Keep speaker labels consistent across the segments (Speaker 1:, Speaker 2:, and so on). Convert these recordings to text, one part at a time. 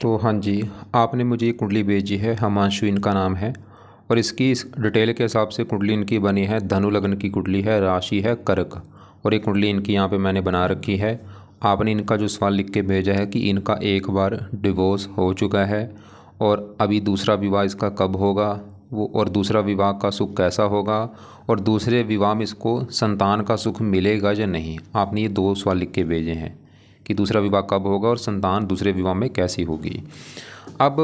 Speaker 1: तो हाँ जी, आपने मुझे ये कुंडली भेजी है। हिमांशु इनका नाम है और इसकी इस डिटेल के हिसाब से कुंडली इनकी बनी है। धनु लग्न की कुंडली है, राशि है कर्क और ये कुंडली इनकी यहाँ पे मैंने बना रखी है। आपने इनका जो सवाल लिख के भेजा है कि इनका एक बार डिवोर्स हो चुका है और अभी दूसरा विवाह इसका कब होगा वो, और दूसरा विवाह का सुख कैसा होगा, और दूसरे विवाह में इसको संतान का सुख मिलेगा या नहीं। आपने ये दो सवाल लिख के भेजे हैं कि दूसरा विवाह कब होगा और संतान दूसरे विवाह में कैसी होगी। अब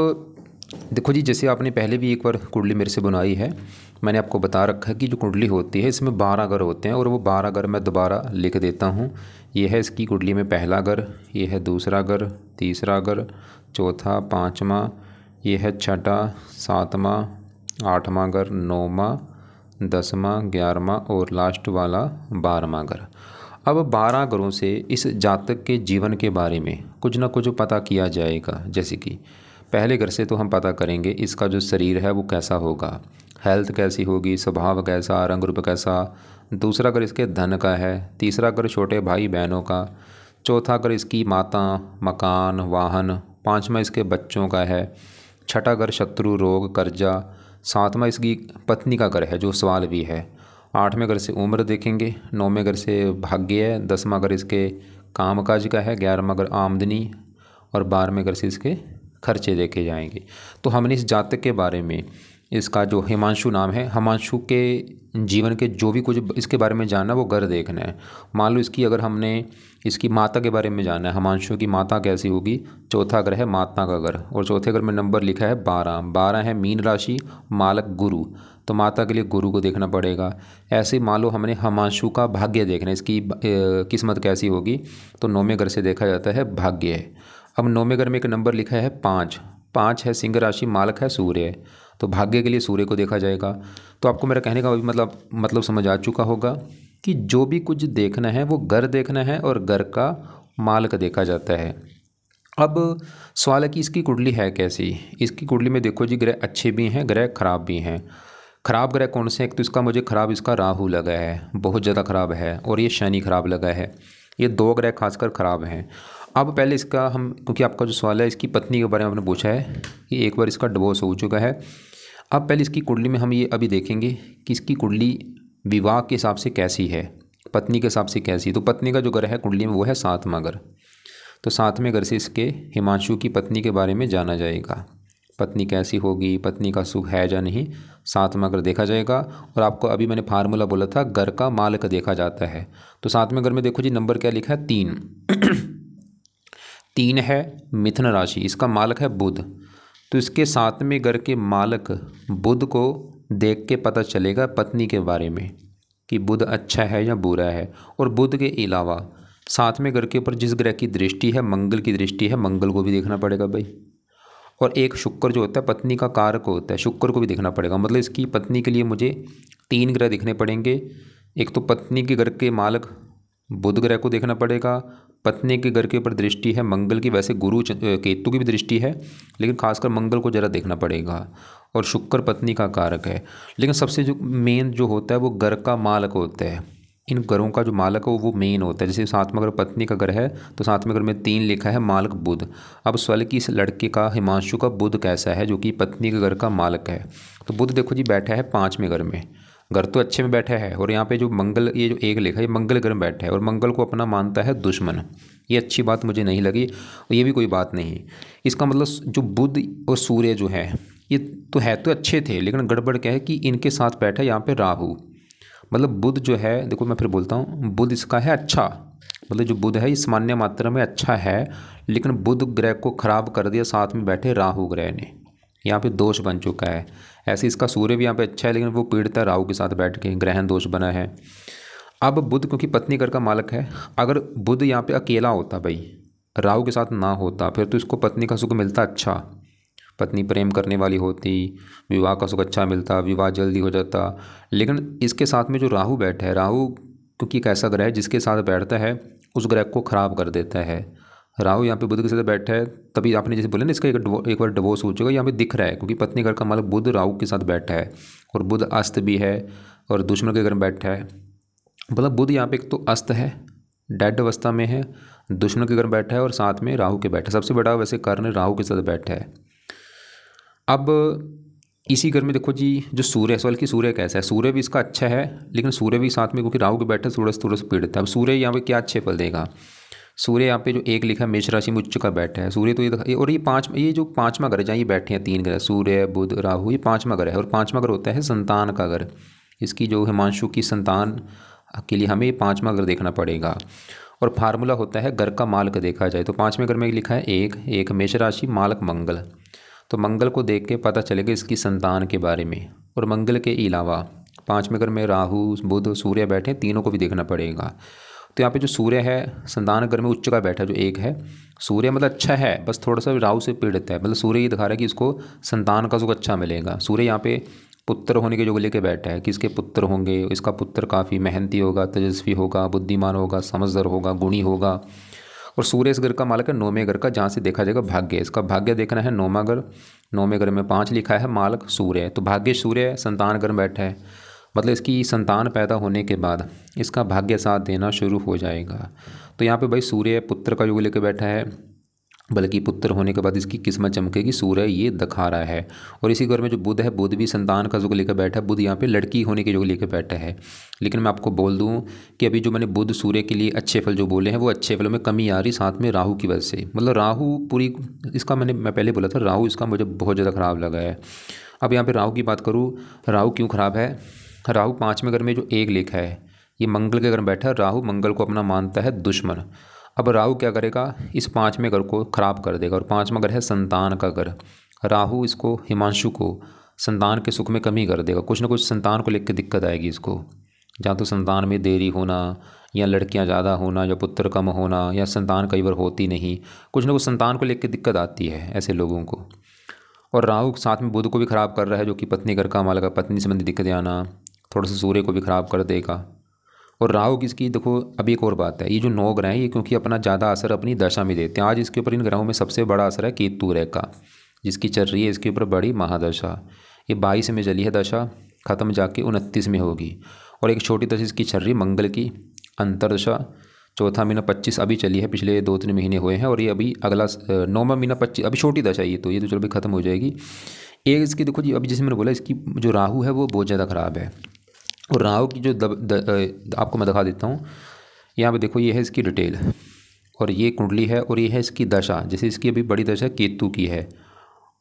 Speaker 1: देखो जी, जैसे आपने पहले भी एक बार कुंडली मेरे से बनाई है, मैंने आपको बता रखा है कि जो कुंडली होती है इसमें 12 घर होते हैं और वो 12 घर मैं दोबारा लिख देता हूँ। ये है इसकी कुंडली में पहला घर, ये है दूसरा घर, तीसरा घर, चौथा, पाँचवा, ये है छठा, सातवां, आठवां घर, नौवां, 10वां, 11वां और लास्ट वाला 12वां घर। अब 12 घरों से इस जातक के जीवन के बारे में कुछ ना कुछ पता किया जाएगा। जैसे कि पहले घर से तो हम पता करेंगे इसका जो शरीर है वो कैसा होगा, हेल्थ कैसी होगी, स्वभाव कैसा, रंग रूप कैसा। दूसरा घर इसके धन का है, तीसरा घर छोटे भाई बहनों का, चौथा घर इसकी माता, मकान, वाहन, पाँचवा इसके बच्चों का है, छठा घर शत्रु, रोग, कर्जा, सातवां इसकी पत्नी का घर है जो सवाल भी है, आठवें घर से उम्र देखेंगे, नौवें घर से भाग्य है, 10वां घर इसके कामकाज का है, 11वां घर आमदनी और 12वें घर से इसके खर्चे देखे जाएंगे। तो हमने इस जातक के बारे में, इसका जो हिमांशु नाम है, हिमांशु के जीवन के जो भी कुछ इसके बारे में जानना वो घर देखना है। मान लो इसकी अगर हमने इसकी माता के बारे में जानना है, हिमांशु की माता कैसी होगी, चौथा घर है माता का घर और चौथे घर में नंबर लिखा है 12, 12 है मीन राशि, मालक गुरु, तो माता के लिए गुरु को देखना पड़ेगा। ऐसे मान लो हमने हिमांशु का भाग्य देखना है, इसकी किस्मत कैसी होगी, तो नौवें घर से देखा जाता है भाग्य है। अब नौवें घर में एक नंबर लिखा है 5, 5 है सिंह राशि, मालक है सूर्य, तो भाग्य के लिए सूर्य को देखा जाएगा। तो आपको मेरा कहने का अभी मतलब समझ आ चुका होगा कि जो भी कुछ देखना है वो घर देखना है और घर का मालक देखा जाता है। अब सवाल है कि इसकी कुंडली है कैसी। इसकी कुंडली में देखो जी, ग्रह अच्छे भी हैं, ग्रह खराब भी हैं। खराब ग्रह कौन से हैं? एक तो इसका मुझे खराब इसका राहु लगा है, बहुत ज़्यादा खराब है, और ये शनि खराब लगा है। ये दो ग्रह खासकर खराब हैं। अब पहले इसका हम, क्योंकि आपका जो सवाल है इसकी पत्नी के बारे में आपने पूछा है कि एक बार इसका डिवोर्स हो चुका है। अब पहले इसकी कुंडली में हम ये अभी देखेंगे कि इसकी कुंडली विवाह के हिसाब से कैसी है, पत्नी के हिसाब से कैसी। तो पत्नी का जो घर है कुंडली में वो है 7वां घर, तो 7वें घर से इसके हिमांशु की पत्नी के बारे में जाना जाएगा। पत्नी कैसी होगी, पत्नी का सुख है या नहीं, 7वां घर देखा जाएगा। और आपको अभी मैंने फार्मूला बोला था, घर का मालक देखा जाता है। तो 7वें घर में देखो जी, नंबर क्या लिखा है 3 3 है मिथुन राशि, इसका मालक है बुध। तो इसके 7वें घर के मालक बुध को देख के पता चलेगा पत्नी के बारे में कि बुध अच्छा है या बुरा है। और बुध के अलावा 7वें घर के ऊपर जिस ग्रह की दृष्टि है, मंगल की दृष्टि है, मंगल को भी देखना पड़ेगा भाई। और एक शुक्र जो होता है पत्नी का कारक होता है, शुक्र को भी देखना पड़ेगा। मतलब इसकी पत्नी के लिए मुझे 3 ग्रह दिखने पड़ेंगे। एक तो पत्नी के घर के मालक बुध ग्रह को देखना पड़ेगा, पत्नी के घर के ऊपर दृष्टि है मंगल की, वैसे गुरु केतु की भी दृष्टि है लेकिन खासकर मंगल को ज़रा देखना पड़ेगा। और शुक्र पत्नी का कारक है। लेकिन सबसे जो मेन जो होता है वो घर का मालक होता है। इन घरों का जो मालक है वो मेन होता है। जैसे 7वां घर पत्नी का घर है तो 7वें घर में 3 लिखा है, मालक बुध। अब सवाल कि इस लड़के का, हिमांशु का बुध कैसा है जो कि पत्नी के घर का मालक है। तो बुध देखो जी बैठा है 5वें घर में, घर तो अच्छे में बैठा है। और यहाँ पे जो मंगल, ये जो एक लिखा है, ये मंगल घर में बैठा है और मंगल को अपना मानता है दुश्मन। ये अच्छी बात मुझे नहीं लगी और ये भी कोई बात नहीं। इसका मतलब जो बुध और सूर्य जो है ये तो है तो अच्छे थे, लेकिन गड़बड़ क्या है कि इनके साथ बैठा है यहाँ पे राहु। मतलब बुध जो है, देखो मैं फिर बोलता हूँ, बुध इसका है अच्छा, मतलब जो बुध है ये सामान्य मात्रा में अच्छा है, लेकिन बुध ग्रह को खराब कर दिया साथ में बैठे राहु ग्रह ने। यहाँ पे दोष बन चुका है। ऐसे इसका सूर्य भी यहाँ पे अच्छा है लेकिन वो पीड़ित है राहु के साथ बैठ के, ग्रहण दोष बना है। अब बुध क्योंकि पत्नी घर का मालक है, अगर बुध यहाँ पे अकेला होता भाई, राहु के साथ ना होता, फिर तो इसको पत्नी का सुख मिलता अच्छा, पत्नी प्रेम करने वाली होती, विवाह का सुख अच्छा मिलता, विवाह जल्दी हो जाता। लेकिन इसके साथ में जो राहु बैठा है, राहु क्योंकि एक ऐसा ग्रह है जिसके साथ बैठता है उस ग्रह को खराब कर देता है। राहु यहाँ पे बुध के साथ बैठा है, तभी आपने जैसे बोला ना इसका एक बार डिवोर्स हो चुका है, यहाँ पे दिख रहा है क्योंकि पत्नी घर का मालक बुध राहु के साथ बैठा है और बुध अस्त भी है और दुश्मन के घर में बैठा है। मतलब बुध यहाँ पे एक तो अस्त है, डेड अवस्था में है, दुश्मन के घर बैठा है और साथ में राहु के बैठा है। सबसे बड़ा वैसे कारण राहु के साथ बैठा है। अब इसी घर में देखो जी जो सूर्य, सवाल कि सूर्य कैसा है। सूर्य भी इसका अच्छा है, लेकिन सूर्य भी साथ में क्योंकि राहु के बैठे थोड़ा सा पीड़ित है। अब सूर्य यहाँ पे क्या अच्छे फल देगा। सूर्य यहाँ पे जो एक लिखा है मेष राशि में उच्च का बैठा है सूर्य, तो और ये जो पांचवा घर है जहाँ ये बैठे हैं 3 ग्रह सूर्य बुध राहु, ये पांचवा घर है। और पांचवा घर होता है संतान का घर। इसकी जो हिमांशु की संतान के लिए हमें पांचवा घर देखना पड़ेगा। और फार्मूला होता है घर का मालक देखा जाए तो पांचवें घर में लिखा है एक मेष राशि मालक मंगल। तो मंगल को देख के पता चलेगा इसकी संतान के बारे में। और मंगल के अलावा पांचवें घर में राहु बुध सूर्य बैठे, तीनों को भी देखना पड़ेगा। तो यहाँ पे जो सूर्य है संतान घर में उच्च का बैठा जो एक है, सूर्य मतलब अच्छा है, बस थोड़ा सा राहु से पीड़ित है। मतलब सूर्य ये दिखा रहा है कि इसको संतान का सुख अच्छा मिलेगा। सूर्य यहाँ पे पुत्र होने के योग लेके बैठा है कि इसके पुत्र होंगे, इसका पुत्र काफ़ी मेहनती होगा, तेजस्वी होगा, बुद्धिमान होगा, समझदार होगा, गुणी होगा। और सूर्य इस घर का मालक है 9वें घर का, जहाँ से देखा जाएगा भाग्य। इसका भाग्य देखना है 9वां घर। 9वें घर में 5 लिखा है मालक सूर्य, तो भाग्य सूर्य संतान घर में बैठा है। मतलब इसकी संतान पैदा होने के बाद इसका भाग्य साथ देना शुरू हो जाएगा। तो यहाँ पे भाई सूर्य पुत्र का योग लेकर बैठा है, बल्कि पुत्र होने के बाद इसकी किस्मत चमकेगी, सूर्य ये दिखा रहा है। और इसी घर में जो बुध है, बुध भी संतान का योग लेकर बैठा है। बुध यहाँ पे लड़की होने के योग लेकर बैठा है। लेकिन मैं आपको बोल दूं कि अभी जो मैंने बुध सूर्य के लिए अच्छे फल जो बोले हैं वो अच्छे फलों में कमी आ रही साथ में राहु की वजह से। मतलब राहु पूरी इसका मैं पहले बोला था राहु इसका मुझे बहुत ज़्यादा ख़राब लगा है। अब यहाँ पर राहु की बात करूँ, राहु क्यों ख़राब है। राहु 5वें घर में जो एक लिखा है ये मंगल के घर में बैठा है। राहु मंगल को अपना मानता है दुश्मन। अब राहु क्या करेगा, इस 5वें घर को खराब कर देगा। और 5वां घर है संतान का घर। राहु इसको हिमांशु को संतान के सुख में कमी कर देगा। कुछ ना कुछ संतान को लेकर दिक्कत आएगी इसको, जहाँ तो संतान में देरी होना या लड़कियां ज़्यादा होना या पुत्र कम होना या संतान कई बार होती नहीं, कुछ ना कुछ संतान को लेकर दिक्कत आती है ऐसे लोगों को। और राहु साथ में बुध को भी खराब कर रहा है, जो कि पत्नी घर का मालक है। पत्नी संबंधी दिक्कतें आना, थोड़ा सा सूर्य को भी खराब कर देगा। और राहु किसकी, देखो अब एक और बात है, ये जो 9 ग्रह हैं ये क्योंकि अपना ज़्यादा असर अपनी दशा में देते हैं। आज इसके ऊपर इन ग्रहों में सबसे बड़ा असर है केतु ग्रह का, जिसकी चल रही है इसके ऊपर बड़ी महादशा। ये 22 में चली है दशा, ख़त्म जाके 29 में होगी। और एक छोटी दशा इसकी चल रही मंगल की अंतरदशा, चौथा महीना 25 अभी चली है, पिछले 2-3 महीने हुए हैं। और ये अभी अगला 9वां महीना 25 अभी छोटी दशा ये तो चलो अभी ख़त्म हो जाएगी। एक इसकी देखो जी, अभी जैसे मैंने बोला इसकी जो राहु है वो बहुत ज़्यादा ख़राब है। और राहु की जो आपको मैं दिखा देता हूँ। यहाँ पे देखो ये है इसकी डिटेल और ये कुंडली है और ये है इसकी दशा। जैसे इसकी अभी बड़ी दशा केतु की है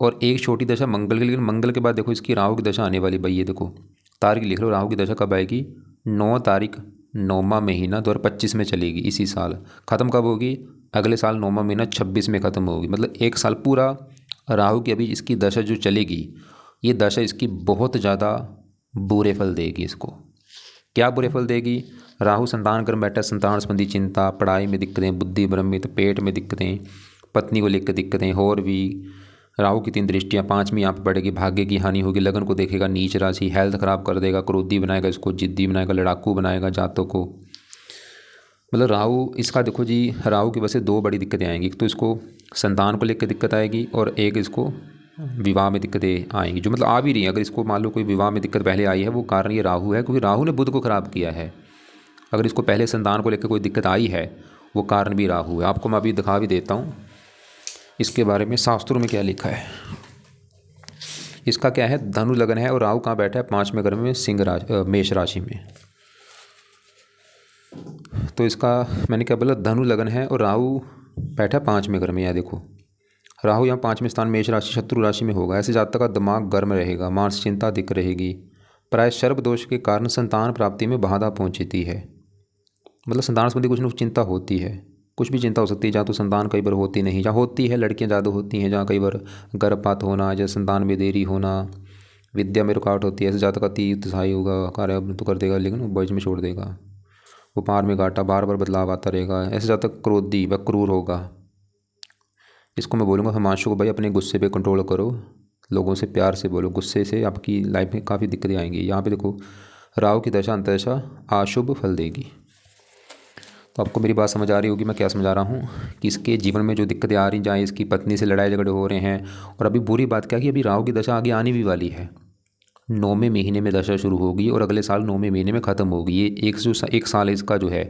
Speaker 1: और एक छोटी दशा मंगल की। लेकिन मंगल के बाद देखो इसकी राहु की दशा आने वाली भाई, ये देखो तारीख लिख लो, राहु की दशा कब आएगी, 9 तारीख 9वां महीना 2025 में चलेगी इसी साल। ख़त्म कब होगी, अगले साल 9वां महीना 26 में ख़त्म होगी। मतलब 1 साल पूरा राहु की अभी इसकी दशा जो चलेगी, ये दशा इसकी बहुत ज़्यादा बुरे फल देगी इसको। क्या बुरे फल देगी, राहु संतान घर में बैठा, संतान संबंधी चिंता, पढ़ाई में दिक्कतें, बुद्धि भ्रमित, पेट में दिक्कतें, पत्नी को लेकर दिक्कतें। और भी राहु की 3 दृष्टियाँ, 5वीं यहाँ पर पड़ेगी, भाग्य की हानि होगी, लगन को देखेगा नीच राशि, हेल्थ खराब कर देगा, क्रोधी बनाएगा इसको, जिद्दी बनाएगा, लड़ाकू बनाएगा जातों को। मतलब राहु इसका देखो जी, राहु की वजह से 2 बड़ी दिक्कतें आएंगी। एक तो इसको संतान को लेकर दिक्कत आएगी और एक इसको विवाह में दिक्कतें आएंगी, जो मतलब आ भी रही हैं। अगर इसको मान लो कोई विवाह में दिक्कत पहले आई है, वो कारण ये राहु है, क्योंकि राहु ने बुध को खराब किया है। अगर इसको पहले संतान को लेकर कोई दिक्कत आई है, वो कारण भी राहु है। आपको मैं अभी दिखा भी देता हूँ इसके बारे में शास्त्रों में क्या लिखा है। इसका क्या है, धनु लगन है और राहु कहाँ बैठा है, 5वें घर में मेष राशि में। तो इसका मैंने क्या बोला, धनु लगन है और राहु बैठा 5वें घर में। यहाँ देखो राहु यहाँ 5वें स्थान मेष राशि शत्रु राशि में होगा। ऐसे जातक का दिमाग गर्म रहेगा, मानसिक चिंता अधिक रहेगी। प्राय सर्प दोष के कारण संतान प्राप्ति में बाधा पहुँचती है। मतलब संतान संबंधी कुछ न कुछ चिंता होती है, कुछ भी चिंता हो सकती है। जहाँ तो संतान कई बार होती नहीं, जहाँ होती है लड़कियाँ ज़्यादा होती हैं, जहाँ कई बार गर्भपात होना या संतान में देरी होना, विद्या में रुकावट होती है। ऐसे जातक का तीर्थ सहाय होगा, कार्य तो कर देगा लेकिन वो बीच में छोड़ देगा, व्यापार में घाटा, बार बार बदलाव आता रहेगा। ऐसे जातक क्रोधी व क्रूर होगा। इसको मैं बोलूँगा हिमांशु को, भाई अपने गुस्से पे कंट्रोल करो, लोगों से प्यार से बोलो, गुस्से से आपकी लाइफ में काफ़ी दिक्कतें आएंगी। यहाँ पे देखो राहु की दशा अंतदशा अशुभ फल देगी। तो आपको मेरी बात समझ आ रही होगी मैं क्या समझा रहा हूँ, कि इसके जीवन में जो दिक्कतें आ रही हैं, जहाँ इसकी पत्नी से लड़ाई झगड़े हो रहे हैं। और अभी बुरी बात क्या कि अभी राहु की दशा आगे आने भी वाली है, 9वें महीने में दशा शुरू होगी और अगले साल 9वें महीने में ख़त्म होगी। ये एक साल इसका जो है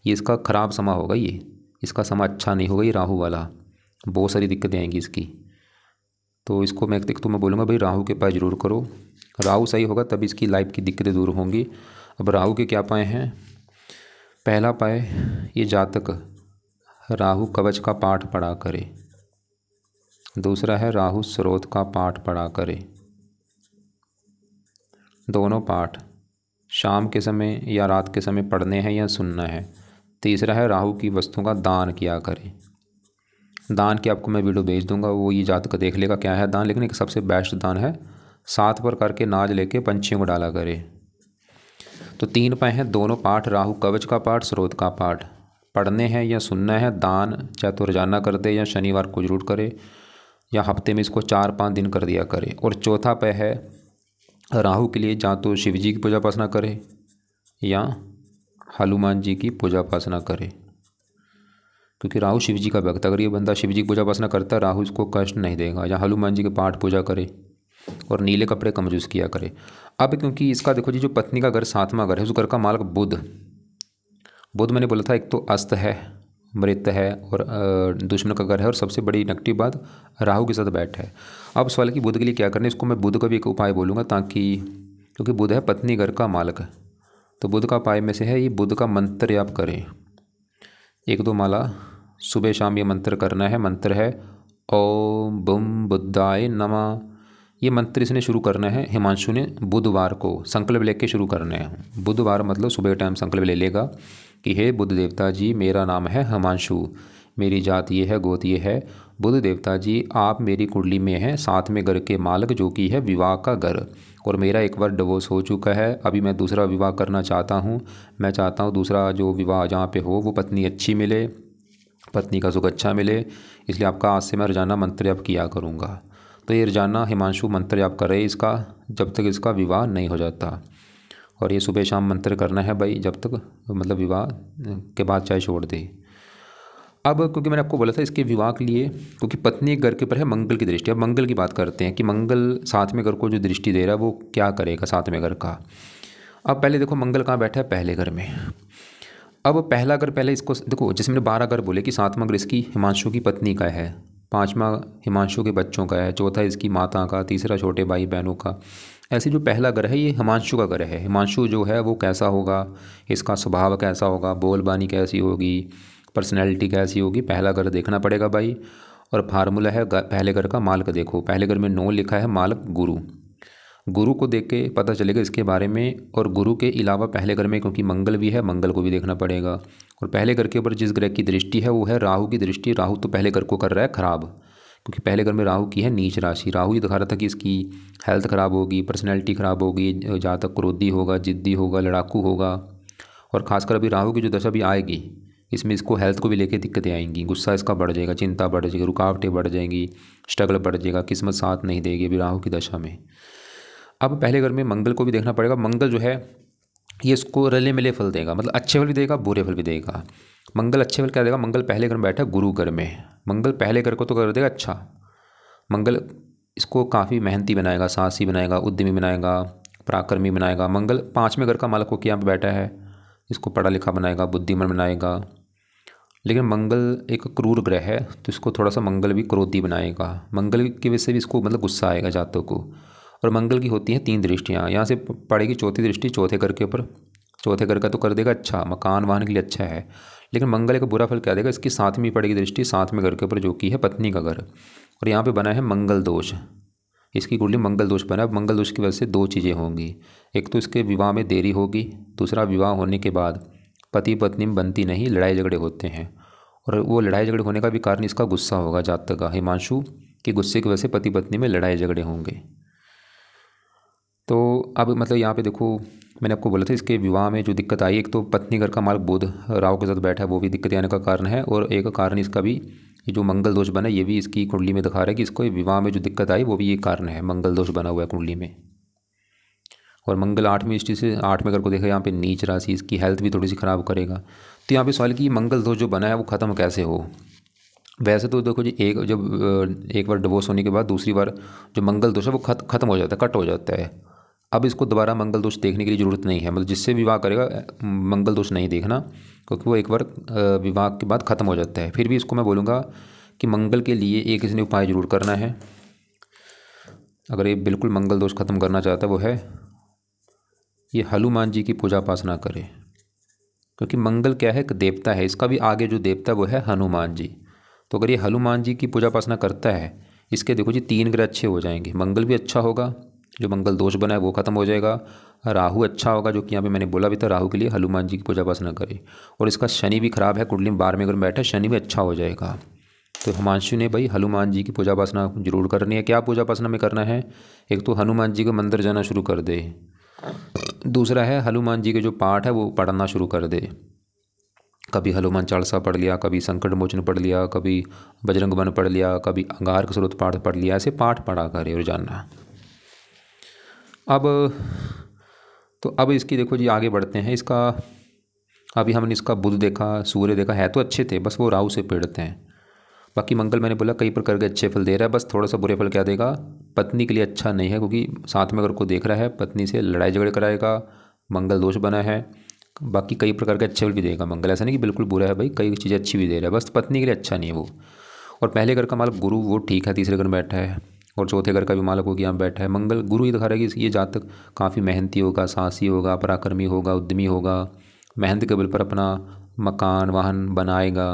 Speaker 1: ये इसका ख़राब समा होगा। ये इसका समय अच्छा नहीं होगा, ये राहु वाला, बहुत सारी दिक्कतें आएंगी इसकी। तो इसको मैं एक तो मैं बोलूँगा भाई राहु के पाए ज़रूर करो, राहु सही होगा तब इसकी लाइफ की दिक्कतें दूर होंगी। अब राहु के क्या पाए हैं? पहला पाए, ये जातक राहु कवच का पाठ पढ़ा करे। दूसरा है राहु स्रोत का पाठ पढ़ा करे। दोनों पाठ शाम के समय या रात के समय पढ़ने हैं या सुनना है। तीसरा है राहु की वस्तुओं का दान किया करे। दान की आपको मैं वीडियो भेज दूंगा, वो ये जातक देख लेगा क्या है दान, लेकिन एक सबसे बेस्ट दान है 7 पर करके नाज लेके पंछियों को डाला करे। तो 3 पाए हैं, दोनों पाठ, राहु कवच का पाठ, स्रोत का पाठ पढ़ने हैं या सुनना है। दान चाहे तो रोजाना कर दे या शनिवार को जरूर करे, या हफ्ते में इसको 4-5 दिन कर दिया करे। और चौथा पे है राहु के लिए या तो शिव जी की पूजा उपासना करे या हनुमान जी की पूजा उपासना करे, क्योंकि राहु शिव जी का भक्त। अगर ये बंदा शिव जी की पूजा उपासना करता है राहु इसको कष्ट नहीं देगा। या हनुमान जी के पाठ पूजा करे और नीले कपड़े कम यूज़ किया करे। अब क्योंकि इसका देखो जी, जो पत्नी का घर 7वां घर है, उस घर का मालिक बुध मैंने बोला था, एक तो अस्त है, मृत है और दुश्मन का घर है, और सबसे बड़ी नेगेटिव बात राहु के साथ बैठ है। अब सवाल कि बुध के लिए क्या करना है, इसको मैं बुध का भी एक उपाय बोलूँगा, ताकि क्योंकि बुध है पत्नी घर का मालिक, तो बुध का उपाय में से है ये बुध का मंत्र आप करें। 1-2 माला सुबह शाम ये मंत्र करना है। मंत्र है ओम बुम बुद्धाय नमः। ये मंत्र इसने शुरू करना है, हिमांशु ने बुधवार को संकल्प लेके शुरू करना है। बुधवार मतलब सुबह टाइम संकल्प ले लेगा कि हे बुध देवता जी, मेरा नाम है हिमांशु, मेरी जात ये है, गोत ये है। बुध देवता जी, आप मेरी कुंडली में हैं 7वें घर के मालिक, जो कि है विवाह का घर, और मेरा एक बार डिवोर्स हो चुका है, अभी मैं दूसरा विवाह करना चाहता हूँ। मैं चाहता हूँ दूसरा जो विवाह जहाँ पे हो वो पत्नी अच्छी मिले, पत्नी का सुख अच्छा मिले, इसलिए आपका आज से मैं रोजाना मंत्र जप किया करूँगा। तो ये रोजाना हिमांशु मंत्र जप करे इसका, जब तक इसका विवाह नहीं हो जाता। और ये सुबह शाम मंत्र करना है भाई, जब तक मतलब विवाह के बाद चाहे छोड़ दे। अब क्योंकि मैंने आपको बोला था इसके विवाह के लिए, क्योंकि पत्नी घर के ऊपर है मंगल की दृष्टि। अब मंगल की बात करते हैं कि मंगल 7वें घर को जो दृष्टि दे रहा है वो क्या करेगा 7वें घर का। अब पहले देखो मंगल कहाँ बैठा है, पहले घर में। अब पहला घर पहले इसको देखो, जैसे मैंने 12 घर बोले कि 7वां घर इसकी हिमांशु की पत्नी का है, 5वां हिमांशु के बच्चों का है, चौथा इसकी माता का, तीसरा छोटे भाई बहनों का। ऐसे जो पहला घर है ये हिमांशु का घर है। हिमांशु जो है वो कैसा होगा, इसका स्वभाव कैसा होगा, बोलबानी कैसी होगी, पर्सनैलिटी कैसी होगी, पहला घर देखना पड़ेगा भाई। और फार्मूला है पहले घर का मालिक देखो, पहले घर में 9 लिखा है, मालिक गुरु। गुरु को देख के पता चलेगा इसके बारे में। और गुरु के अलावा पहले घर में क्योंकि मंगल भी है, मंगल को भी देखना पड़ेगा। और पहले घर के ऊपर जिस ग्रह की दृष्टि है वो है राहु की दृष्टि। राहु तो पहले घर को कर रहा है खराब, क्योंकि पहले घर में राहु की है नीच राशि। राहु ये दिखा रहा था कि इसकी हेल्थ ख़राब होगी, पर्सनैलिटी ख़राब होगी, ज़्यादा क्रोधी होगा, जिद्दी होगा, लड़ाकू होगा। और खासकर अभी राहु की जो दशा भी आएगी इसमें इसको हेल्थ को भी लेके दिक्कतें आएंगी, गुस्सा इसका बढ़ जाएगा, चिंता बढ़ जाएगी, रुकावटें बढ़ जाएंगी, स्ट्रगल बढ़ जाएगा, किस्मत साथ नहीं देगी अभी राहु की दशा में। अब पहले घर में मंगल को भी देखना पड़ेगा। मंगल जो है ये इसको रले मिले फल देगा, मतलब अच्छे फल भी देगा, बुरे फल भी देगा। मंगल अच्छे फल क्या देगा, मंगल पहले घर में बैठा गुरु घर में, मंगल पहले घर को तो कर देगा अच्छा। मंगल इसको काफ़ी मेहनती बनाएगा, साहसी बनाएगा, उद्यमी बनाएगा, पराक्रमी बनाएगा। मंगल 5वें घर का मालिक को क्या बैठा है, इसको पढ़ा लिखा बनाएगा, बुद्धिमान बनाएगा। लेकिन मंगल एक क्रूर ग्रह है तो इसको थोड़ा सा मंगल भी क्रोधी बनाएगा। मंगल की वजह से भी इसको मतलब गुस्सा आएगा जातकों को। और मंगल की होती हैं 3 दृष्टियाँ, यहाँ से पड़ेगी चौथी दृष्टि चौथे घर के ऊपर। चौथे घर का तो कर देगा अच्छा, मकान वाहन के लिए अच्छा है। लेकिन मंगल का बुरा फल क्या देगा, इसकी 7वीं पड़ेगी दृष्टि 7वें घर के ऊपर, जो कि है पत्नी का घर। और यहाँ पे बना है मंगल दोष, इसकी कुंडली मंगल दोष बना। अब मंगल दोष की वजह से 2 चीज़ें होंगी, एक तो इसके विवाह में देरी होगी, दूसरा विवाह होने के बाद पति पत्नी में बनती नहीं, लड़ाई झगड़े होते हैं। और वो लड़ाई झगड़े होने का भी कारण इसका गुस्सा होगा जातक का। हिमांशु के गुस्से की वजह से पति पत्नी में लड़ाई झगड़े होंगे। तो अब मतलब यहाँ पे देखो मैंने आपको बोला था इसके विवाह में जो दिक्कत आई, एक तो पत्नी घर का मालिक बुध राहु के साथ बैठा है, वो भी दिक्कत आने का कारण है। और एक कारण इसका भी ये जो मंगल दोष बना ये भी इसकी कुंडली में दिखा रहा है कि इसको विवाह में जो दिक्कत आई वो भी ये कारण है, मंगल दोष बना हुआ है कुंडली में। और मंगल 8वीं दृष्टि से 8वें घर को देखा, यहाँ पे नीच राशि, इसकी हेल्थ भी थोड़ी सी ख़राब करेगा। तो यहाँ पे सवाल कि मंगल दोष जो बना है वो ख़त्म कैसे हो। वैसे तो देखो जी एक बार डिवोर्स होने के बाद दूसरी बार जो मंगल दोष है वो ख़त्म हो जाता है, कट हो जाता है। अब इसको दोबारा मंगल दोष देखने की ज़रूरत नहीं है, मतलब जिससे विवाह करेगा मंगल दोष नहीं देखना, क्योंकि वो एक बार विवाह के बाद ख़त्म हो जाता है। फिर भी इसको मैं बोलूँगा कि मंगल के लिए एक इसने उपाय जरूर करना है। अगर ये बिल्कुल मंगल दोष खत्म करना चाहता है, वो है ये हनुमान जी की पूजा उपासना करे, क्योंकि मंगल क्या है, एक देवता है, इसका भी आगे जो देवता वो है हनुमान जी। तो अगर ये हनुमान जी की पूजा उपासना करता है, इसके देखो जी 3 ग्रह अच्छे हो जाएंगे। मंगल भी अच्छा होगा, जो मंगल दोष बना है वो खत्म हो जाएगा। राहु अच्छा होगा, जो कि यहाँ पे मैंने बोला भी था, राहु के लिए हनुमान जी की पूजा उपासना करे। और इसका शनि भी खराब है, कुंडली में 12 में अगर बैठा है, शनि भी अच्छा हो जाएगा। तो हिमांशु ने भाई हनुमान जी की पूजा उपासना जरूर करनी है। क्या पूजा उपासना में करना है, एक तो हनुमान जी के मंदिर जाना शुरू कर दे, दूसरा है हनुमान जी के जो पाठ है वो पढ़ना शुरू कर दे। कभी हनुमान चालीसा पढ़ लिया, कभी संकट मोचन पढ़ लिया, कभी बजरंग बन पढ़ लिया, कभी अंगारक स्रोत पाठ पढ़ लिया, ऐसे पाठ पढ़ा करे और जानना। अब तो अब इसकी देखो जी आगे बढ़ते हैं। इसका अभी हमने इसका बुध देखा, सूर्य देखा, है तो अच्छे थे, बस वो राहु से पीड़ित हैं। बाकी मंगल मैंने बोला कई प्रकार के अच्छे फल दे रहा है, बस थोड़ा सा बुरे फल क्या देगा, पत्नी के लिए अच्छा नहीं है, क्योंकि साथ में अगर को देख रहा है पत्नी से लड़ाई झगड़े कराएगा, मंगल दोष बना है। बाकी कई प्रकार के अच्छे फल भी देगा मंगल, ऐसा नहीं कि बिल्कुल बुरा है भाई, कई चीज़ें अच्छी भी दे रहा है, बस पत्नी के लिए अच्छा नहीं है वो। और पहले घर का मालक गुरु वो ठीक है, तीसरे घर में बैठा है, और चौथे घर का भी मालक हो गया बैठा है मंगल। गुरु ये दिखा रहा है कि ये जातक काफ़ी मेहनती होगा, साहसी होगा, पराक्रमी होगा, उद्यमी होगा, मेहनत के बल पर अपना मकान वाहन बनाएगा,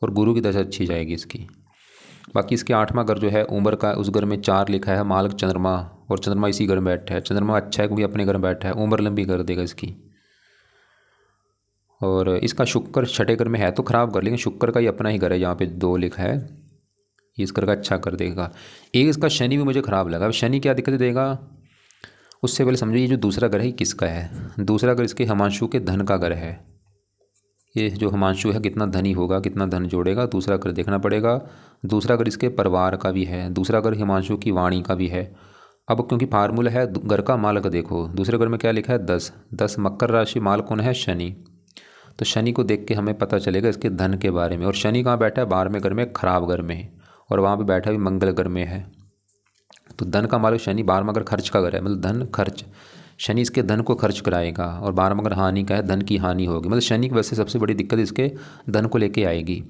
Speaker 1: और गुरु की दशा अच्छी जाएगी इसकी। बाकी इसके 8वां घर जो है उम्र का, उस घर में 4 लिखा है, मालक चंद्रमा, और चंद्रमा इसी घर में बैठा है। चंद्रमा अच्छा है क्योंकि अपने घर में बैठा है, उम्र लंबी कर देगा इसकी। और इसका शुक्र 6ठे घर में है तो खराब कर, लेकिन शुक्र का ही अपना ही घर है, यहाँ पे 2 लिखा है, ये इस घर का अच्छा कर देगा। एक इसका शनि भी मुझे ख़राब लगा। अब शनि क्या दिक्कत देगा, उससे पहले समझो ये जो दूसरा घर है किसका है। दूसरा घर इसके हिमांशु के धन का घर है। ये जो हिमांशु है कितना धनी होगा, कितना धन जोड़ेगा, दूसरा घर देखना पड़ेगा। दूसरा घर इसके परिवार का भी है, दूसरा घर हिमांशु की वाणी का भी है। अब क्योंकि फार्मूला है घर का मालक, देखो दूसरे घर में क्या लिखा है 10 मकर राशि, मालक कौन है शनि। तो शनि को देख के हमें पता चलेगा इसके धन के बारे में। और शनि कहाँ बैठा है, 12वें घर में, खराब घर में, और वहाँ पे बैठा भी मंगल घर में है। तो धन का मालक शनि, 12वां घर खर्च का घर है, मतलब धन खर्च, शनि इसके धन को खर्च कराएगा। और 12वां घर हानि का है, धन की हानि होगी, मतलब शनि की वजह से सबसे बड़ी दिक्कत इसके धन को लेके आएगी।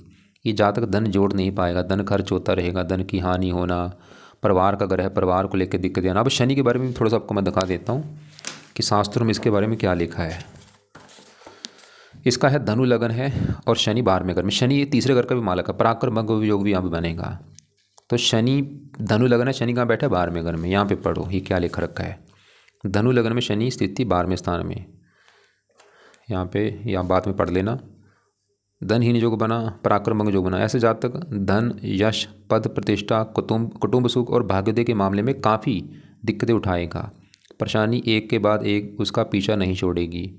Speaker 1: ये जहाँ तक धन जोड़ नहीं पाएगा, धन खर्च होता रहेगा, धन की हानि होना, परिवार का घर है, परिवार को लेकर दिक्कत आना। अब शनि के बारे में थोड़ा सा आपको मैं दिखा देता हूँ कि शास्त्रों में इसके बारे में क्या लिखा है। इसका है धनु लगन है, और शनि 12वें घर में। शनि ये तीसरे घर का भी मालक है, पराक्रम योग भी यहाँ पे बनेगा। तो शनि धनु लगन है, शनि कहाँ बैठा है 12वें घर में। यहाँ पे पढ़ो ये क्या लिख रखा है, धनु लगन में शनि स्थिति 12वें स्थान में। यहाँ पे या बाद में पढ़ लेना। धनहीन योग बना, पराक्रम योग बना। ऐसे जातक धन, यश, पद, प्रतिष्ठा, कुटुंब सुख और भाग्योदय के मामले में काफ़ी दिक्कतें उठाएगा। परेशानी एक के बाद एक उसका पीछा नहीं छोड़ेगी।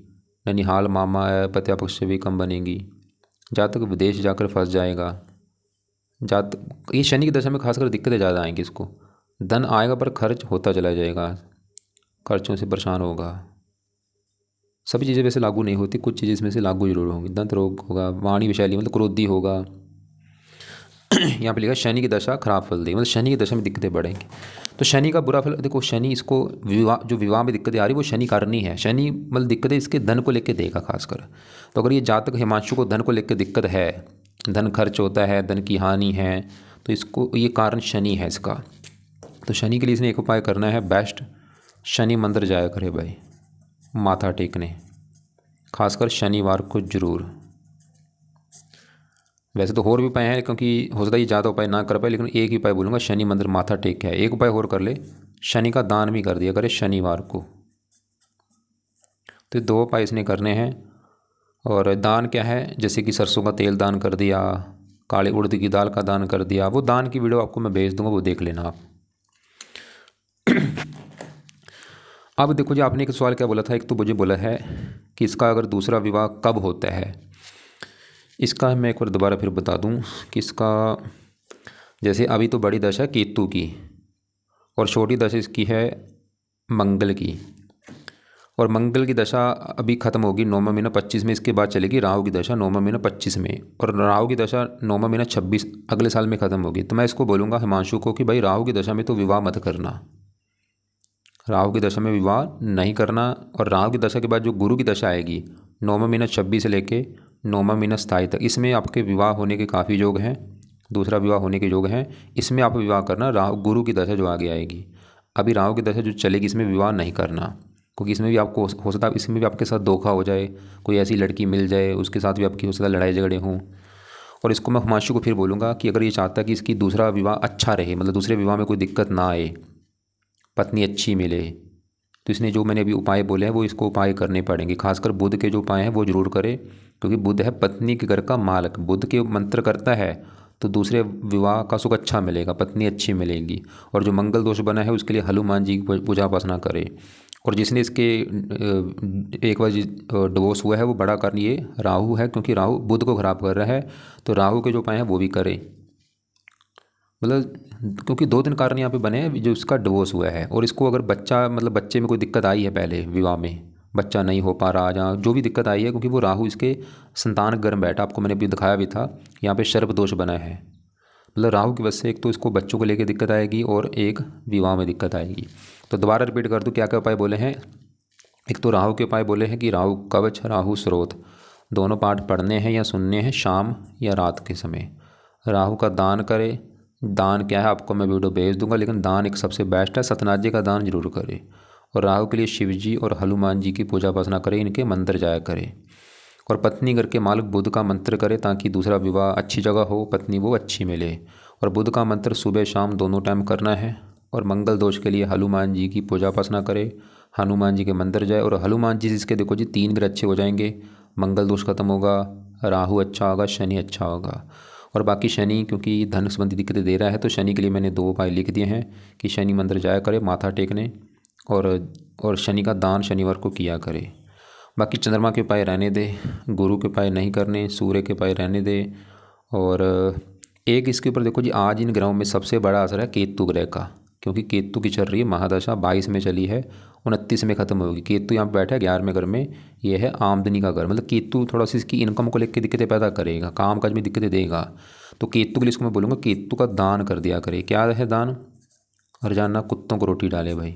Speaker 1: ननिहाल मामा है, पत्या पक्ष से भी कम बनेगी। जातक विदेश जाकर फंस जाएगा। ये शनि की दशा में खासकर दिक्कतें ज़्यादा आएंगी इसको। धन आएगा पर खर्च होता चला जाएगा, खर्चों से परेशान होगा। सभी चीज़ें वैसे लागू नहीं होती, कुछ चीज़ें इसमें से लागू जरूर होंगी। दंत रोग होगा, वाणी विशैली मतलब क्रोधी होगा। यहाँ पे लिखा शनि की दशा खराब फल देगी, मतलब शनि की दशा में दिक्कतें बढ़ेंगी। तो शनि का बुरा फल देखो, शनि इसको विवाह में दिक्कतें आ रही वो शनि कारणी है। शनि मतलब दिक्कतें इसके धन को लेकर देगा खासकर। तो अगर ये जातक हिमांशु को धन को लेकर दिक्कत है, धन खर्च होता है, धन की हानि है, तो इसको ये कारण शनि है इसका। तो शनि के लिए इसने एक उपाय करना है बेस्ट, शनि मंदिर जाया करे भाई, माथा टेकने, खासकर शनिवार को जरूर। वैसे तो और भी उपाय हैं, क्योंकि हो सकता है ये ज़्यादा उपाय ना कर पाए, लेकिन एक ही उपाय बोलूँगा, शनि मंदिर माथा टेक के है। एक उपाय और कर ले, शनि का दान भी कर दिया करे शनिवार को। तो 2 उपाय इसने करने हैं। और दान क्या है, जैसे कि सरसों का तेल दान कर दिया, काले उड़द की दाल का दान कर दिया। वो दान की वीडियो आपको मैं भेज दूंगा, वो देख लेना आप। अब देखो जी, आपने एक सवाल क्या बोला था, एक तो मुझे बोला है कि इसका अगर दूसरा विवाह कब होता है। इसका मैं एक बार दोबारा फिर बता दूं कि इसका जैसे अभी तो बड़ी दशा केतु की, और छोटी दशा इसकी है मंगल की। और मंगल की दशा अभी ख़त्म होगी 9वां महीना 25 में, इसके बाद चलेगी राहु की दशा 9वां महीना 25 में, और राहु की दशा 9वां महीना 26 अगले साल में ख़त्म होगी। तो मैं इसको बोलूँगा हिमांशु को कि भाई राहु की दशा में तो विवाह मत करना। राहु की दशा में विवाह नहीं करना। और राहु की दशा के बाद जो गुरु की दशा आएगी 9वां महीना 26 से लेके 9वां महीना 27 तक, इसमें आपके विवाह होने के काफ़ी योग हैं, दूसरा विवाह होने के योग हैं। इसमें आप विवाह करना, राहु गुरु की दशा जो आगे आएगी। अभी राहु की दशा जो चलेगी इसमें विवाह नहीं करना, क्योंकि इसमें भी आपको हो सकता है इसमें भी आपके साथ धोखा हो जाए, कोई ऐसी लड़की मिल जाए उसके साथ भी आपकी हो सकता है लड़ाई झगड़े हों। और इसको मैं हुमांशु को फिर बोलूँगा कि अगर ये चाहता है कि इसकी दूसरा विवाह अच्छा रहे, मतलब दूसरे विवाह में कोई दिक्कत ना आए, पत्नी अच्छी मिले, तो इसने जो मैंने अभी उपाय बोले हैं वो इसको उपाय करने पड़ेंगे। खासकर बुध के जो उपाय हैं वो जरूर करे, क्योंकि बुध है पत्नी के घर का मालक। बुध के मंत्र करता है तो दूसरे विवाह का सुख अच्छा मिलेगा, पत्नी अच्छी मिलेगी। और जो मंगल दोष बना है उसके लिए हनुमान जी की पूजा उपासना करे। और जिसने इसके एक बार डिवोर्स हुआ है वो बड़ा कारण ये राहु है, क्योंकि राहु बुध को खराब कर रहा है। तो राहु के जो उपाय हैं वो भी करे, मतलब क्योंकि 2-3 कारण यहाँ पे बने हैं जो इसका डिवोर्स हुआ है। और इसको अगर बच्चा, मतलब बच्चे में कोई दिक्कत आई है, पहले विवाह में बच्चा नहीं हो पा रहा, जहाँ जो भी दिक्कत आई है, क्योंकि वो राहु इसके संतान घर में बैठा, आपको मैंने अभी दिखाया भी था। यहाँ पे सर्प दोष बना है, मतलब राहु की वजह से एक तो इसको बच्चों को लेकर दिक्कत आएगी और एक विवाह में दिक्कत आएगी। तो दोबारा रिपीट कर दूँ क्या क्या उपाय बोले हैं। एक तो राहु के उपाय बोले हैं कि राहु कवच, राहु स्रोत, दोनों पाठ पढ़ने हैं या सुनने हैं शाम या रात के समय। राहु का दान करे। दान क्या है आपको मैं वीडियो भेज दूंगा, लेकिन दान एक सबसे बेस्ट है, सतनाजे का दान जरूर करे। और राहु के लिए शिव जी और हनुमान जी की पूजा उपासना करे, इनके मंदिर जाया करे। और पत्नी घर के मालिक बुध का मंत्र करे, ताकि दूसरा विवाह अच्छी जगह हो, पत्नी वो अच्छी मिले। और बुध का मंत्र सुबह शाम दोनों टाइम करना है। और मंगल दोष के लिए हनुमान जी की पूजा उपासना करे, हनुमान जी के मंदिर जाए। और हनुमान जी जिसके देखो जी 3 ग्रह अच्छे हो जाएंगे, मंगल दोष खत्म होगा, राहु अच्छा होगा, शनि अच्छा होगा। और बाकी शनि क्योंकि धन संबंधी दिक्कतें दे रहा है, तो शनि के लिए मैंने 2 उपाय लिख दिए हैं कि शनि मंदिर जाया करे माथा टेकने, और शनि का दान शनिवार को किया करे। बाकी चंद्रमा के उपाय रहने दे, गुरु के उपाय नहीं करने, सूर्य के उपाय रहने दे। और एक इसके ऊपर देखो जी, आज इन ग्रहों में सबसे बड़ा असर है केतु ग्रह का, क्योंकि केतु की चल रही है महादशा, 22 में चली है, 29 में ख़त्म होगी। केतु यहाँ पर बैठा है 11वें घर में, ये है आमदनी का घर, मतलब केतु थोड़ा सा इसकी इनकम को लेकर दिक्कतें पैदा करेगा, काम काज में दिक्कतें देगा। तो केतु के लिए इसको मैं बोलूँगा केतु का दान कर दिया करे। क्या है दान? रोजाना कुत्तों को रोटी डाले भाई,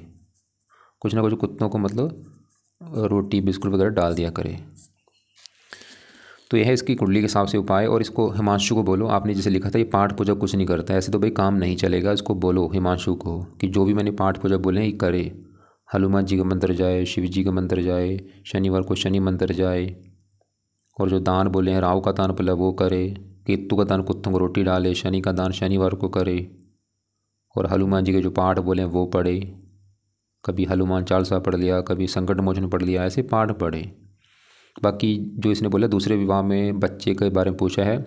Speaker 1: कुछ ना कुछ कुत्तों को मतलब रोटी बिस्कुट वगैरह डाल दिया करे। तो यह है इसकी कुंडली के हिसाब से उपाय। और इसको हिमांशु को बोलो, आपने जैसे लिखा था ये पाठ पूजा कुछ नहीं करता, ऐसे तो भाई काम नहीं चलेगा। इसको बोलो हिमांशु को कि जो भी मैंने पाठ पूजा बोले हैं ये करे। हनुमान जी का मंदिर जाए, शिव जी का मंदिर जाए, शनिवार को शनि मंदिर जाए। और जो दान बोले हैं, राहु का दान बोला वो करे, केतु का दान कुत्तों को रोटी डाले, शनि का दान शनिवार को करे। और हनुमान जी के जो पाठ बोले हैं वो पढ़े, कभी हनुमान चालीसा पढ़ लिया, कभी संकट मोचन पढ़ लिया, ऐसे पाठ पढ़े। बाकी जो इसने बोला दूसरे विवाह में बच्चे के बारे में पूछा है,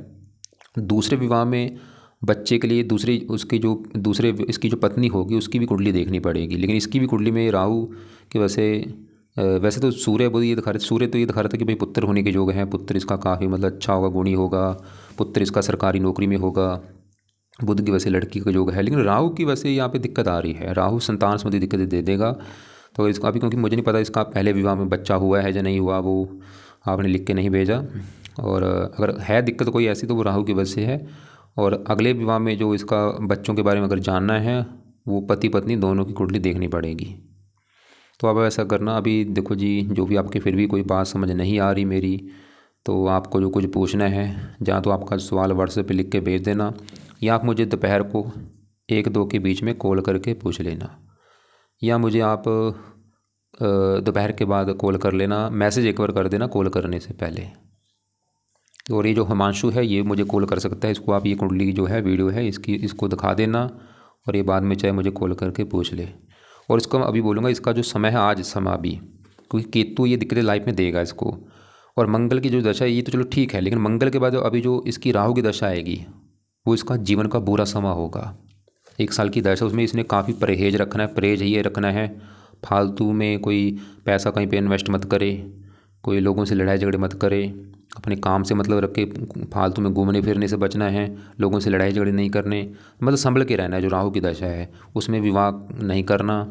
Speaker 1: दूसरे विवाह में बच्चे के लिए दूसरी उसकी जो दूसरे इसकी जो पत्नी होगी उसकी भी कुंडली देखनी पड़ेगी। लेकिन इसकी भी कुंडली में राहु की वैसे तो सूर्य बुध ये दिखा रहे, सूर्य तो ये दिखा रहा था कि भाई पुत्र होने के योग हैं, पुत्र इसका काफ़ी मतलब अच्छा होगा, गुणी होगा, पुत्र इसका सरकारी नौकरी में होगा। बुध की वजह से लड़की का योग है, लेकिन राहु की वजह से यहाँ पे दिक्कत आ रही है, राहु संतान संबंधी दिक्कतें दे देगा। तो इसका अभी क्योंकि मुझे नहीं पता इसका पहले विवाह में बच्चा हुआ है या नहीं हुआ, वो आपने लिख के नहीं भेजा। और अगर है दिक्कत कोई ऐसी तो वो राहु की वजह से है। और अगले विवाह में जो इसका बच्चों के बारे में अगर जानना है, वो पति पत्नी दोनों की कुंडली देखनी पड़ेगी। तो अब ऐसा करना, अभी देखो जी जो भी आपके फिर भी कोई बात समझ नहीं आ रही मेरी, तो आपको जो कुछ पूछना है जहाँ तो आपका सवाल व्हाट्सएप पे लिख के भेज देना, या आप मुझे दोपहर को 1-2 के बीच में कॉल करके पूछ लेना, या मुझे आप दोपहर के बाद कॉल कर लेना, मैसेज एक बार कर देना कॉल करने से पहले। और ये जो हिमांशु है ये मुझे कॉल कर सकता है, इसको आप ये कुंडली की जो है वीडियो है इसको दिखा देना, और ये बाद में चाहे मुझे कॉल करके पूछ ले। और इसको मैं अभी बोलूँगा इसका जो समय है आज समय अभी, क्योंकि केतु ये दिक्कतें लाइफ में देगा इसको। और मंगल की जो दशा है ये तो चलो ठीक है, लेकिन मंगल के बाद अभी जो इसकी राहु की दशा आएगी वो इसका जीवन का बुरा समय होगा। 1 साल की दशा, उसमें इसने काफ़ी परहेज रखना है। परहेज ये रखना है फालतू में कोई पैसा कहीं पे इन्वेस्ट मत करे, कोई लोगों से लड़ाई झगड़े मत करे, अपने काम से मतलब रख के फालतू में घूमने फिरने से बचना है, लोगों से लड़ाई झगड़े नहीं करने, मतलब संभल के रहना है। जो राहु की दशा है उसमें विवाह नहीं करना,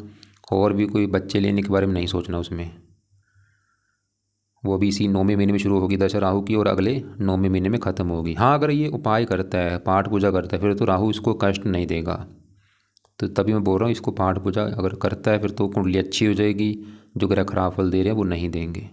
Speaker 1: और भी कोई बच्चे लेने के बारे में नहीं सोचना उसमें। वो भी इसी 9वें महीने में शुरू होगी दशा राहु की, और अगले 9वें महीने में ख़त्म होगी। हाँ अगर ये उपाय करता है, पाठ पूजा करता है, फिर तो राहु इसको कष्ट नहीं देगा। तो तभी मैं बोल रहा हूँ इसको पाठ पूजा अगर करता है फिर तो कुंडली अच्छी हो जाएगी, जो ग्रह खराब फल दे रहे हैं वो नहीं देंगे।